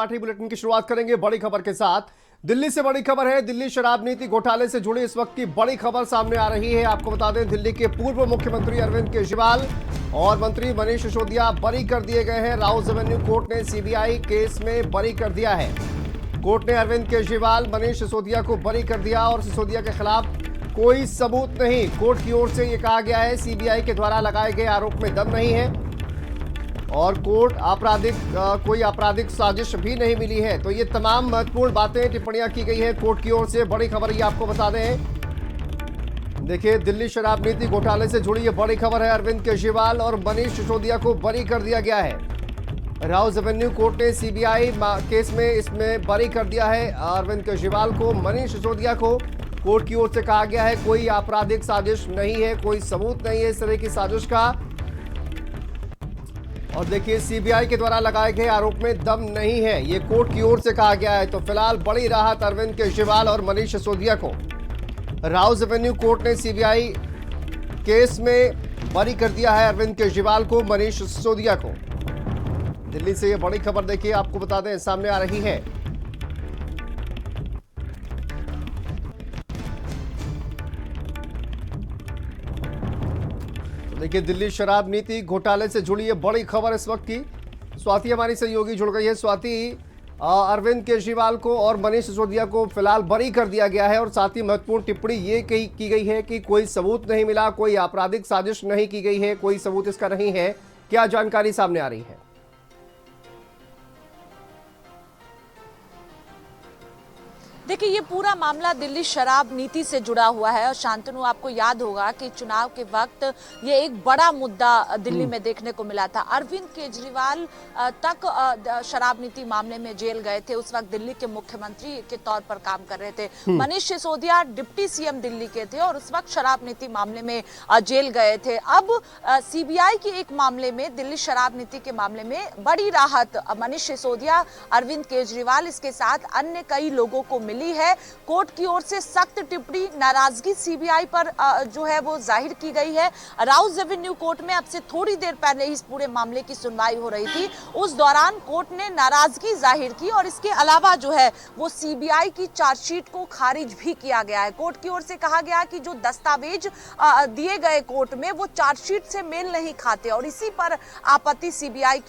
आठवीं बुलेटिन की शुरुआत करेंगे बड़ी खबर के साथ। दिल्ली से बड़ी खबर है। दिल्ली शराब नीति घोटाले से जुड़ी इस वक्त की बड़ी खबर सामने आ रही है। आपको बता दें, दिल्ली के पूर्व मुख्यमंत्री अरविंद केजरीवाल और मंत्री मनीष सिसोदिया बरी कर दिए गए हैं। राउज एवेन्यू कोर्ट ने सीबीआई केस में बरी कर दिया है। कोर्ट ने अरविंद केजरीवाल, मनीष सिसोदिया को बरी कर दिया और सिसोदिया के खिलाफ कोई सबूत नहीं। कोर्ट की ओर से यह कहा गया है सीबीआई के द्वारा लगाए गए आरोप में दम नहीं है और कोई आपराधिक साजिश भी नहीं मिली है। तो ये तमाम महत्वपूर्ण बातें, टिप्पणियां की गई है कोर्ट की ओर से। बड़ी खबर ये आपको बता दें, देखिए दिल्ली शराब नीति घोटाले से जुड़ी ये बड़ी खबर है। अरविंद केजरीवाल और मनीष सिसोदिया को बरी कर दिया गया है। राउज एवेन्यू कोर्ट ने सीबीआई केस में इसमें बरी कर दिया है अरविंद केजरीवाल को। मनीष सिसोदिया को कोर्ट की ओर से कहा गया है कोई आपराधिक साजिश नहीं है, कोई सबूत नहीं है इस तरह की साजिश का। और देखिए सीबीआई के द्वारा लगाए गए आरोप में दम नहीं है, ये कोर्ट की ओर से कहा गया है। तो फिलहाल बड़ी राहत अरविंद केजरीवाल और मनीष सिसोदिया को। राउज एवेन्यू कोर्ट ने सीबीआई केस में बरी कर दिया है अरविंद केजरीवाल को, मनीष सिसोदिया को। दिल्ली से ये बड़ी खबर देखिए आपको बता दें सामने आ रही है। देखिए दिल्ली शराब नीति घोटाले से जुड़ी ये बड़ी खबर इस वक्त की। स्वाति हमारी सहयोगी जुड़ गई है। स्वाति, अरविंद केजरीवाल को और मनीष सिसोदिया को फिलहाल बरी कर दिया गया है और साथ ही महत्वपूर्ण टिप्पणी ये की गई है कि कोई सबूत नहीं मिला, कोई आपराधिक साजिश नहीं की गई है, कोई सबूत इसका नहीं है। क्या जानकारी सामने आ रही है? देखिए, ये पूरा मामला दिल्ली शराब नीति से जुड़ा हुआ है और शांतनु, आपको याद होगा कि चुनाव के वक्त ये एक बड़ा मुद्दा दिल्ली में देखने को मिला था। अरविंद केजरीवाल तक शराब नीति मामले में जेल गए थे, उस वक्त दिल्ली के मुख्यमंत्री के तौर पर काम कर रहे थे। मनीष सिसोदिया डिप्टी सीएम दिल्ली के थे और उस वक्त शराब नीति मामले में जेल गए थे। अब सीबीआई के एक मामले में, दिल्ली शराब नीति के मामले में बड़ी राहत मनीष सिसोदिया, अरविंद केजरीवाल, इसके साथ अन्य कई लोगों को मिली है। कोर्ट की ओर से सख्त टिप्पणी, नाराजगी सीबीआई पर जो है वो जाहिर की गई है। राउज एवेन्यू कोर्ट में अब से थोड़ी देर पहले इस पूरे मामले की सुनवाई हो रही थी, उस दौरान कोर्ट ने नाराजगी जाहिर की और इसके अलावा जो है वो सीबीआई की चार्जशीट को खारिज भी किया गया है। कोर्ट की ओर से कहा गया कि जो दस्तावेज दिए गए कोर्ट में वो चार्जशीट से मेल नहीं खाते और इसी पर आपत्ति सीबीआई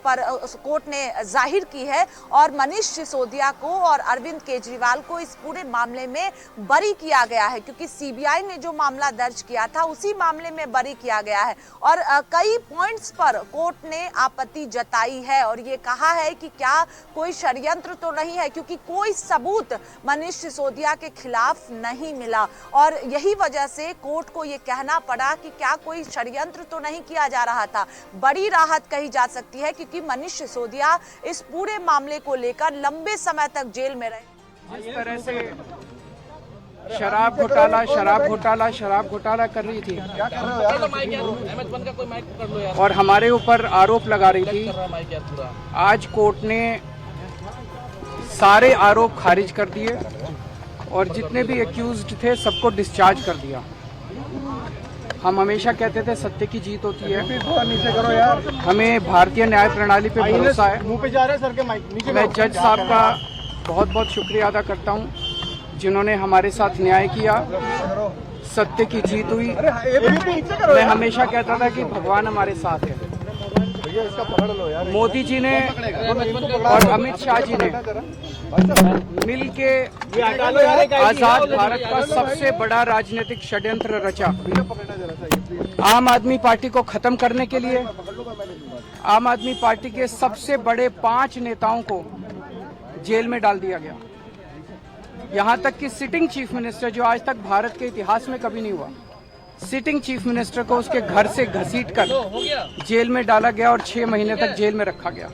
पर कोर्ट ने जाहिर की है और मनीष सिसोदिया को और अरविंद केजरीवाल को इस पूरे मामले में बरी किया गया है, क्योंकि सीबीआई ने जो मामला दर्ज किया था उसी मामले में बरी किया गया है। और कई पॉइंट्स पर कोर्ट ने आपत्ति जताई है और ये कहा है कि क्या कोई षड्यंत्र तो नहीं है, क्योंकि कोई सबूत मनीष सिसोदिया के खिलाफ नहीं मिला और यही वजह से कोर्ट को ये कहना पड़ा कि क्या कोई षड्यंत्र तो नहीं किया जा रहा था। बड़ी राहत कही जा सकती है क्योंकि मनीष सिसोदिया इस पूरे मामले को लेकर लंबे समय तक जेल में रहे। जिस तरह से शराब घोटाला कर रही थी और हमारे ऊपर आरोप लगा रही थी, आज कोर्ट ने सारे आरोप खारिज कर दिए और जितने भी एक्यूज्ड थे सबको डिस्चार्ज कर दिया। हम हमेशा कहते थे सत्य की जीत होती है, हमें भारतीय न्याय प्रणाली पे भरोसा है। मैं जज साहब का बहुत बहुत शुक्रिया अदा करता हूं जिन्होंने हमारे साथ न्याय किया, सत्य की जीत हुई। मैं हमेशा कहता था कि भगवान हमारे साथ है। मोदी जी ने और अमित शाह जी ने मिल के आजाद भारत का सबसे बड़ा राजनीतिक षड्यंत्र रचा। आम आदमी पार्टी को खत्म करने के लिए आम आदमी पार्टी के सबसे बड़े 5 नेताओं को जेल में डाल दिया गया। यहां तक कि सिटिंग चीफ मिनिस्टर, जो आज तक भारत के इतिहास में कभी नहीं हुआ, सिटिंग चीफ मिनिस्टर को उसके घर से घसीटकर जेल में डाला गया और 6 महीने तक जेल में रखा गया।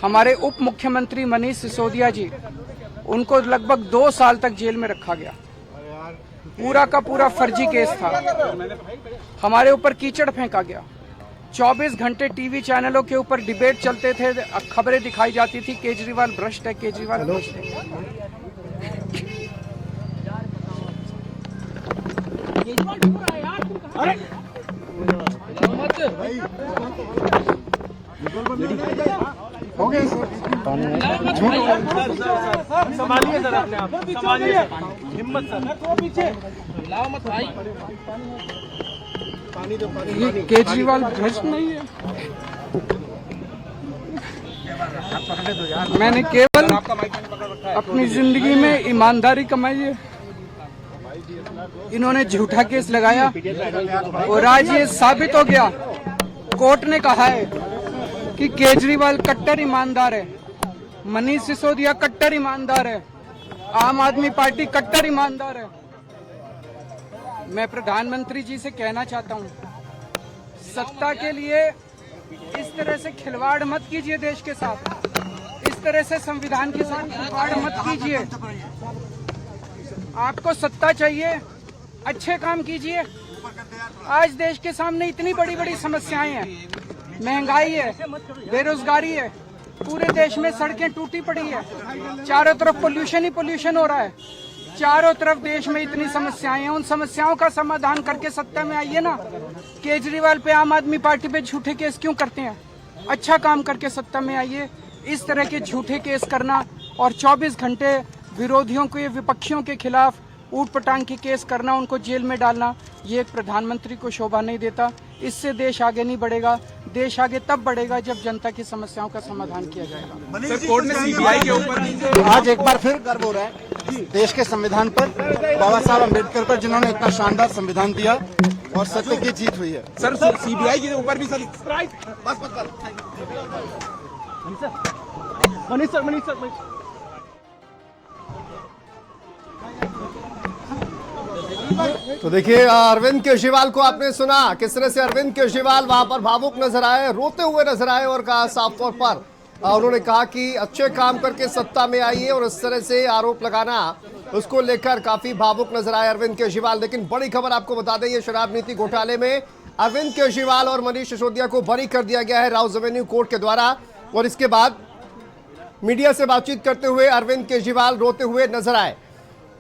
हमारे उप मुख्यमंत्री मनीष सिसोदिया जी, उनको लगभग 2 साल तक जेल में रखा गया। पूरा का पूरा फर्जी केस था। हमारे ऊपर कीचड़ फेंका गया। 24 घंटे टीवी चैनलों के ऊपर डिबेट चलते थे, खबरें दिखाई जाती थी केजरीवाल भ्रष्ट है, केजरीवाल भ्रष्ट है। हो गया सर। संभालिए सर अपने आप, संभालिए हिम्मत सर, पीछे लाओ मत भाई। ये केजरीवाल भ्रष्ट नहीं है। मैंने केवल अपनी जिंदगी में ईमानदारी कमाई है। इन्होंने झूठा केस लगाया और आज ये साबित हो गया। कोर्ट ने कहा है कि केजरीवाल कट्टर ईमानदार है, मनीष सिसोदिया कट्टर ईमानदार है, आम आदमी पार्टी कट्टर ईमानदार है। मैं प्रधानमंत्री जी से कहना चाहता हूं, सत्ता के लिए इस तरह से खिलवाड़ मत कीजिए देश के साथ, इस तरह से संविधान के साथ खिलवाड़ मत कीजिए। आपको सत्ता चाहिए, अच्छे काम कीजिए। आज देश के सामने इतनी बड़ी बड़ी समस्याएं हैं, महंगाई है, बेरोजगारी है, पूरे देश में सड़कें टूटी पड़ी है, चारों तरफ पोल्यूशन ही पोल्यूशन हो रहा है, चारों तरफ देश में इतनी समस्याएं हैं। उन समस्याओं का समाधान करके सत्ता में आइए ना। केजरीवाल पे, आम आदमी पार्टी पे झूठे केस क्यों करते हैं? अच्छा काम करके सत्ता में आइए। इस तरह के झूठे केस करना और 24 घंटे विरोधियों के, विपक्षियों के खिलाफ ऊट पटांग की केस करना, उनको जेल में डालना, ये एक प्रधानमंत्री को शोभा नहीं देता। इससे देश आगे नहीं बढ़ेगा। देश आगे तब बढ़ेगा जब जनता की समस्याओं का समाधान किया जाएगा। सर, कोर्ट ने सीबीआई के ऊपर आज एक बार फिर गर्व हो रहा है देश के संविधान पर, बाबा साहब अम्बेडकर पर, जिन्होंने इतना शानदार संविधान दिया और सत्य की जीत हुई है। सर सीबीआई के ऊपर भी सर मनीष सर तो देखिए, अरविंद केजरीवाल को आपने सुना किस तरह से अरविंद केजरीवाल वहां पर भावुक नजर आए, रोते हुए नजर आए और कहा साफ तौर पर उन्होंने कहा कि अच्छे काम करके सत्ता में आइए, और इस तरह से आरोप लगाना उसको लेकर काफी भावुक नजर आए अरविंद केजरीवाल। लेकिन बड़ी खबर आपको बता दें, ये शराब नीति घोटाले में अरविंद केजरीवाल और मनीष सिसोदिया को बरी कर दिया गया है राउज एवेन्यू कोर्ट के द्वारा। और इसके बाद मीडिया से बातचीत करते हुए अरविंद केजरीवाल रोते हुए नजर आए।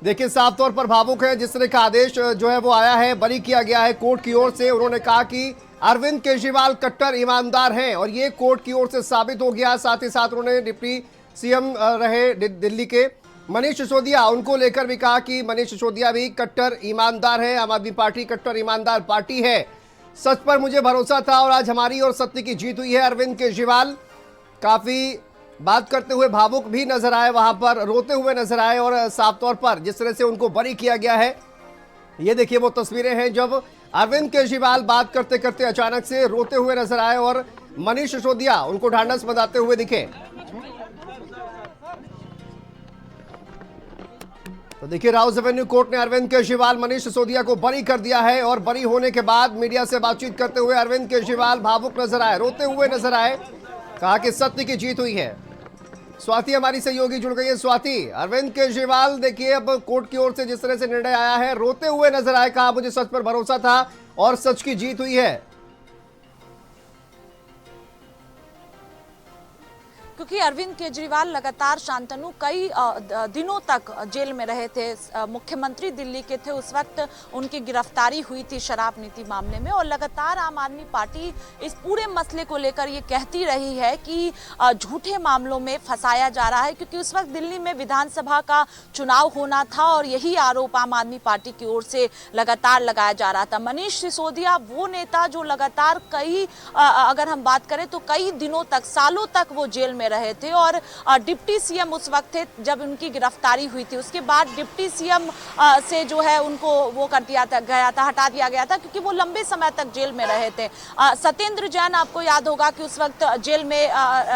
देखिए, साफ तौर पर भावुक है। जिस तरह का आदेश जो है वो आया है, बरी किया गया है कोर्ट की ओर से। उन्होंने कहा कि अरविंद केजरीवाल कट्टर ईमानदार हैं और ये कोर्ट की ओर से साबित हो गया। साथ ही साथ उन्होंने डिप्टी सीएम रहे दिल्ली के मनीष सिसोदिया, उनको लेकर भी कहा कि मनीष सिसोदिया भी कट्टर ईमानदार है, आम आदमी पार्टी कट्टर ईमानदार पार्टी है, सच पर मुझे भरोसा था और आज हमारी और सत्य की जीत हुई है। अरविंद केजरीवाल काफी बात करते हुए भावुक भी नजर आए, वहां पर रोते हुए नजर आए। और साफ तौर पर जिस तरह से उनको बरी किया गया है, ये देखिए वो तस्वीरें हैं जब अरविंद केजरीवाल बात करते करते अचानक से रोते हुए नजर आए और मनीष सिसोदिया उनको ढांढस बंधाते हुए दिखे। तो देखिए, राउज एवेन्यू कोर्ट ने अरविंद केजरीवाल, मनीष सिसोदिया को बरी कर दिया है। और बरी होने के बाद मीडिया से बातचीत करते हुए अरविंद केजरीवाल भावुक नजर आए, रोते हुए नजर आए, कहा कि सत्य की जीत हुई है। स्वाति हमारी सहयोगी जुड़ गई है। स्वाति, अरविंद केजरीवाल देखिए अब कोर्ट की ओर से जिस तरह से निर्णय आया है, रोते हुए नजर आए, कहा मुझे सच पर भरोसा था और सच की जीत हुई है। क्योंकि अरविंद केजरीवाल लगातार शांतनु कई दिनों तक जेल में रहे थे। मुख्यमंत्री दिल्ली के थे उस वक्त उनकी गिरफ्तारी हुई थी शराब नीति मामले में, और लगातार आम आदमी पार्टी इस पूरे मसले को लेकर ये कहती रही है कि झूठे मामलों में फंसाया जा रहा है। क्योंकि उस वक्त दिल्ली में विधानसभा का चुनाव होना था और यही आरोप आम आदमी पार्टी की ओर से लगातार लगाया जा रहा था। मनीष सिसोदिया वो नेता जो लगातार कई अगर हम बात करें तो कई दिनों तक, सालों तक वो जेल में रहे थे और डिप्टी सीएम उस वक्त थे जब उनकी गिरफ्तारी हुई थी। उसके बाद डिप्टी सीएम से जो है उनको वो कर दिया गया था, हटा दिया गया था, क्योंकि वो लंबे समय तक जेल में रहे थे। सत्येंद्र जैन, आपको याद होगा कि उस वक्त जेल में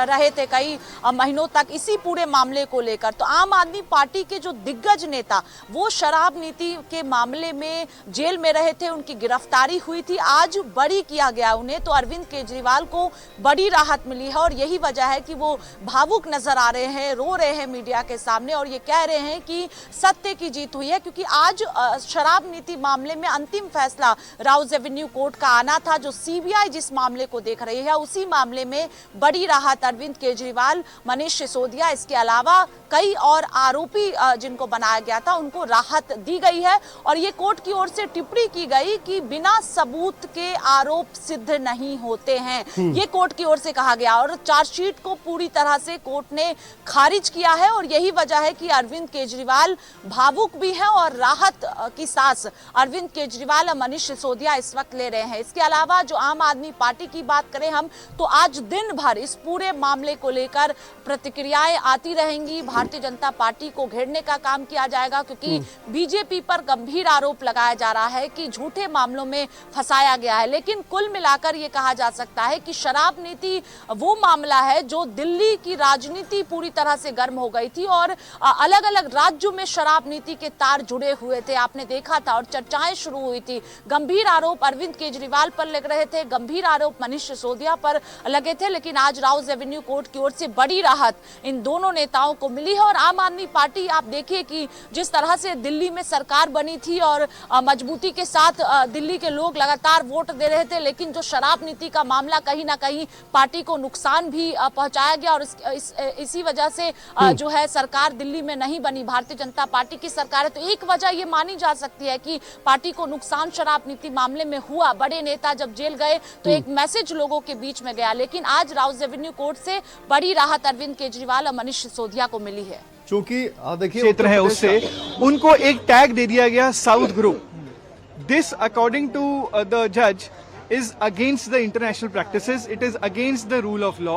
रहे थे कई महीनों तक इसी पूरे मामले को लेकर। तो आम आदमी पार्टी के जो दिग्गज नेता वो शराब नीति के मामले में जेल में रहे थे, उनकी गिरफ्तारी हुई थी, आज बरी किया गया उन्हें। तो अरविंद केजरीवाल को बड़ी राहत मिली है और यही वजह है कि वो भावुक नजर आ रहे हैं, रो रहे हैं मीडिया के सामने और ये कह रहे हैं कि सत्य की जीत हुई है, क्योंकि आज शराब नीति मामले में अंतिम फैसला राउज एवेन्यू कोर्ट का आना था। जो सीबीआई जिस मामले को देख रही है उसी मामले में बड़ी राहत अरविंद केजरीवाल, मनीष सिसोदिया, इसके अलावा कई और आरोपी जिनको बनाया गया था उनको राहत दी गई है। और ये कोर्ट की ओर से टिप्पणी की गई कि बिना सबूत के आरोप सिद्ध नहीं होते हैं, ये कोर्ट की ओर से कहा गया। और चार्जशीट को पूरी तरह से कोर्ट ने खारिज किया है और यही वजह है कि अरविंद केजरीवाल भावुक भी हैं और राहत की सांस अरविंद केजरीवाल और मनीष सिसोदिया इस वक्त ले रहे हैं। इसके अलावा जो आम आदमी पार्टी की बात करें हम, तो आज दिन भर इस पूरे मामले को लेकर प्रतिक्रियाएं आती रहेंगी। भारतीय जनता पार्टी को घेरने का काम किया जाएगा, क्योंकि बीजेपी पर गंभीर आरोप लगाया जा रहा है कि झूठे मामलों में फंसाया गया है। लेकिन कुल मिलाकर ये कहा जा सकता है कि शराब नीति वो मामला है जो दिल्ली की राजनीति पूरी तरह से गर्म हो गई थी और अलग अलग राज्यों में शराब नीति के तार जुड़े हुए थे, आपने देखा था, और चर्चाएं शुरू हुई थी। गंभीर आरोप अरविंद केजरीवाल पर लग रहे थे, गंभीर आरोप मनीष सिसोदिया पर लगे थे, लेकिन आज राउज एवेन्यू कोर्ट की ओर से बड़ी राहत इन दोनों नेताओं को मिली है। और आम आदमी पार्टी, आप देखिए कि जिस तरह से दिल्ली में सरकार बनी थी और मजबूती के साथ दिल्ली के लोग लगातार वोट दे रहे थे, लेकिन जो शराब नीति का मामला कहीं ना कहीं पार्टी को नुकसान भी पहुंचाया गया और इसी वजह से जो है सरकार दिल्ली में नहीं बनी, भारतीय जनता पार्टी की सरकार है। तो एक वजह ये मानी जा सकती है कि पार्टी को नुकसान शराब नीति मामले में हुआ। बड़े नेता जब जेल गए तो एक मैसेज लोगों के बीच में गया, लेकिन आज राउज एवेन्यू कोर्ट से बड़ी राहत अरविंद केजरीवाल और मनीष सिसोदिया को मिली है। चूंकि देखिए क्षेत्र है उससे उनको एक टैग दे दिया गया south group. This according to the जज is against the international practices. It is against the rule of law.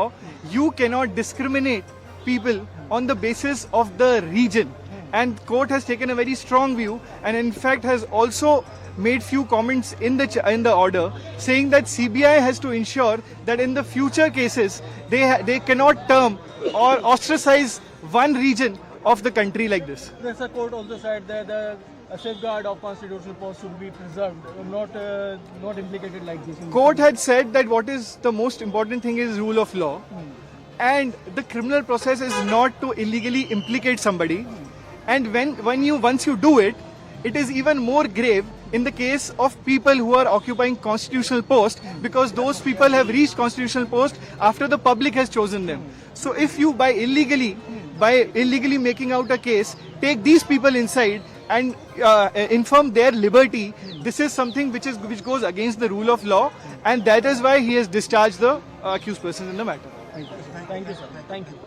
You cannot discriminate people on the basis of the region. And court has taken a very strong view and in fact has also made few comments in the order saying that CBI has to ensure that in the future cases they cannot term or ostracize one region of the country like this. The court also said that a safeguard of constitutional post should be preserved, not implicated like this. Court had said that what is the most important thing is rule of law, and the criminal process is not to illegally implicate somebody. And once you do it, it is even more grave in the case of people who are occupying constitutional posts, because those people have reached constitutional post after the public has chosen them. So if you by illegally making out a case, take these people inside and infirm their liberty, this is something which goes against the rule of law, and that is why he has discharged the accused persons in the matter. Thank you, sir. Thank you.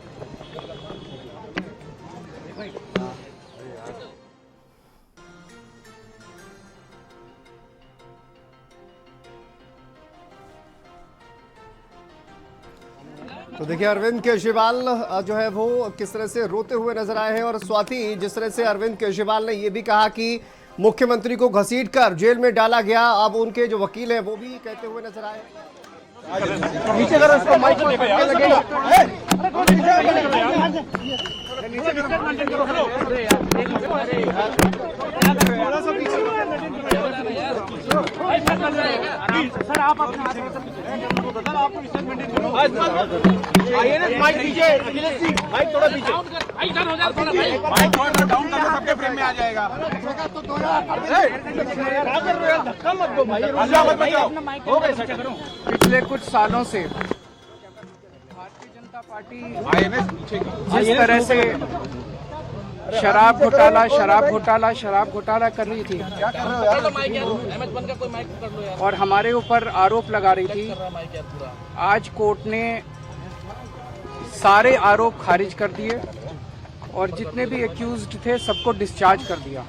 तो देखिए अरविंद केजरीवाल जो है वो किस तरह से रोते हुए नजर आए हैं। और स्वाति, जिस तरह से अरविंद केजरीवाल ने ये भी कहा कि मुख्यमंत्री को घसीटकर जेल में डाला गया, अब उनके जो वकील हैं वो भी कहते हुए नजर आए। नीचे करो इसको, माइक को लगेगा। सर आप अपना माइक पीछे, माइक थोड़ा पीछे, माइक थोड़ा डाउन करना, सबके फ्रेम में आ जाएगा। धक्का मत दो भाई, हो गए सर। पिछले कुछ सालों से भारतीय जनता पार्टी जिस तरह से शराब घोटाला कर रही थी और हमारे ऊपर आरोप लगा रही थी, आज कोर्ट ने सारे आरोप खारिज कर दिए और जितने भी एक्यूज्ड थे सबको डिस्चार्ज कर दिया।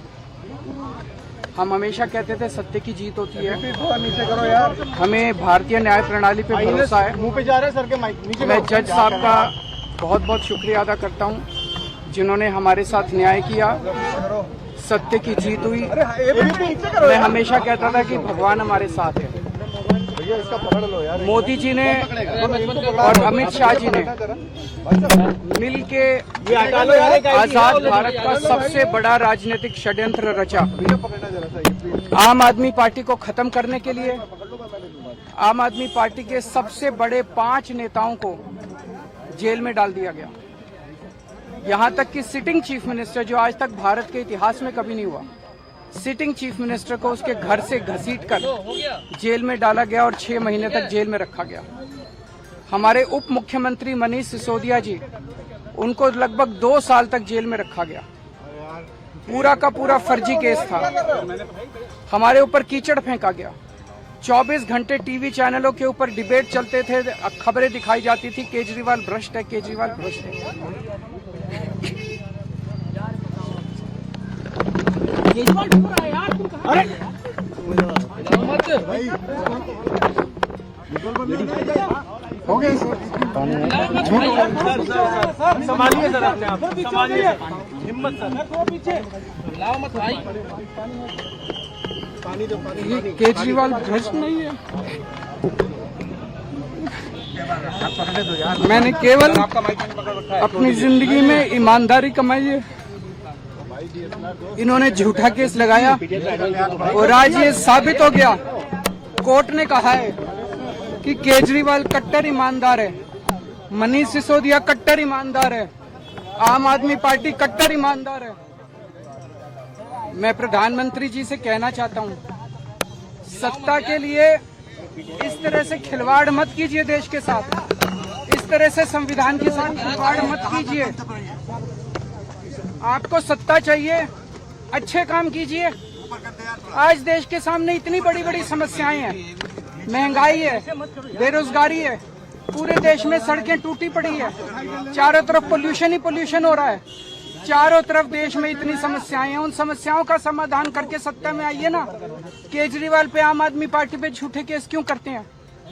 हम हमेशा कहते थे सत्य की जीत होती है, हमें भारतीय न्याय प्रणाली पे भरोसा है। मुंह पे जा रहे सर के माइक। मैं जज साहब का बहुत बहुत शुक्रिया अदा करता हूँ जिन्होंने हमारे साथ न्याय किया, सत्य की जीत हुई। मैं हमेशा कहता था कि भगवान हमारे साथ है। मोदी जी ने और अमित शाह जी ने मिल के आजाद भारत का सबसे बड़ा राजनीतिक षड्यंत्र रचा। आम आदमी पार्टी को खत्म करने के लिए आम आदमी पार्टी के सबसे बड़े 5 नेताओं को जेल में डाल दिया गया। यहाँ तक कि सिटिंग चीफ मिनिस्टर, जो आज तक भारत के इतिहास में कभी नहीं हुआ, सिटिंग चीफ मिनिस्टर को उसके घर से घसीटकर जेल में डाला गया और 6 महीने तक जेल में रखा गया। हमारे उप मुख्यमंत्री मनीष सिसोदिया जी, उनको लगभग 2 साल तक जेल में रखा गया। पूरा का पूरा फर्जी केस था। हमारे ऊपर कीचड़ फेंका गया। 24 घंटे टीवी चैनलों के ऊपर डिबेट चलते थे, खबरें दिखाई जाती थी, केजरीवाल भ्रष्ट है, केजरीवाल भ्रष्ट है। हो गए संभालिए सर अपने आप, संभालिए हिम्मत सर, लाओ मत भाई, पानी दो, ये केजरीवाल भ्रष्ट नहीं है। मैंने केवल अपनी जिंदगी में ईमानदारी कमाई है। इन्होंने झूठा केस लगाया और आज ये साबित हो गया। कोर्ट ने कहा है कि केजरीवाल कट्टर ईमानदार है, मनीष सिसोदिया कट्टर ईमानदार है, आम आदमी पार्टी कट्टर ईमानदार है। मैं प्रधानमंत्री जी से कहना चाहता हूं, सत्ता के लिए इस तरह से खिलवाड़ मत कीजिए देश के साथ, इस तरह से संविधान के साथ खिलवाड़ मत कीजिए। आपको सत्ता चाहिए, अच्छे काम कीजिए। आज देश के सामने इतनी बड़ी बड़ी समस्याएं हैं, महंगाई है, बेरोजगारी है, पूरे देश में सड़कें टूटी पड़ी है, चारों तरफ पोल्यूशन ही पोल्यूशन हो रहा है, चारों तरफ देश में इतनी समस्याएं हैं। उन समस्याओं का समाधान करके सत्ता में आइए ना। केजरीवाल पे, आम आदमी पार्टी पे झूठे केस क्यों करते हैं?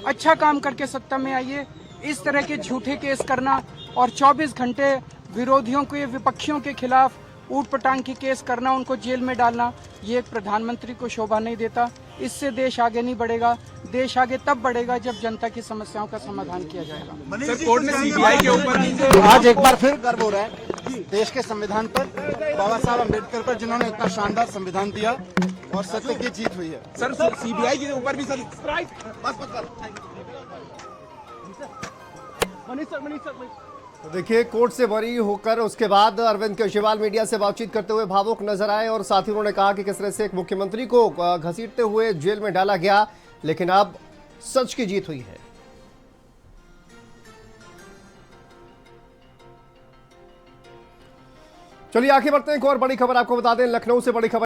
अच्छा काम करके सत्ता में आइए। इस तरह के झूठे केस करना और 24 घंटे विरोधियों के, विपक्षियों के खिलाफ ऊट पटांग के केस करना, उनको जेल में डालना, ये एक प्रधानमंत्री को शोभा नहीं देता। इससे देश आगे नहीं बढ़ेगा। देश आगे तब बढ़ेगा जब जनता की समस्याओं का समाधान किया जाएगा। सर, कोर्ट ने सीबीआई के ऊपर आज एक बार फिर गर्व हो रहा है देश के संविधान पर, बाबा साहब अम्बेडकर पर, जिन्होंने इतना शानदार संविधान दिया और सत्य की जीत हुई है। सर सीबीआई के ऊपर भी सर मनीष सर तो देखिए, कोर्ट से बरी होकर उसके बाद अरविंद केजरीवाल मीडिया से बातचीत करते हुए भावुक नजर आए और साथ ही उन्होंने कहा कि किस तरह से एक मुख्यमंत्री को घसीटते हुए जेल में डाला गया, लेकिन अब सच की जीत हुई है। चलिए आगे बढ़ते हैं। एक और बड़ी खबर आपको बता दें, लखनऊ से बड़ी खबर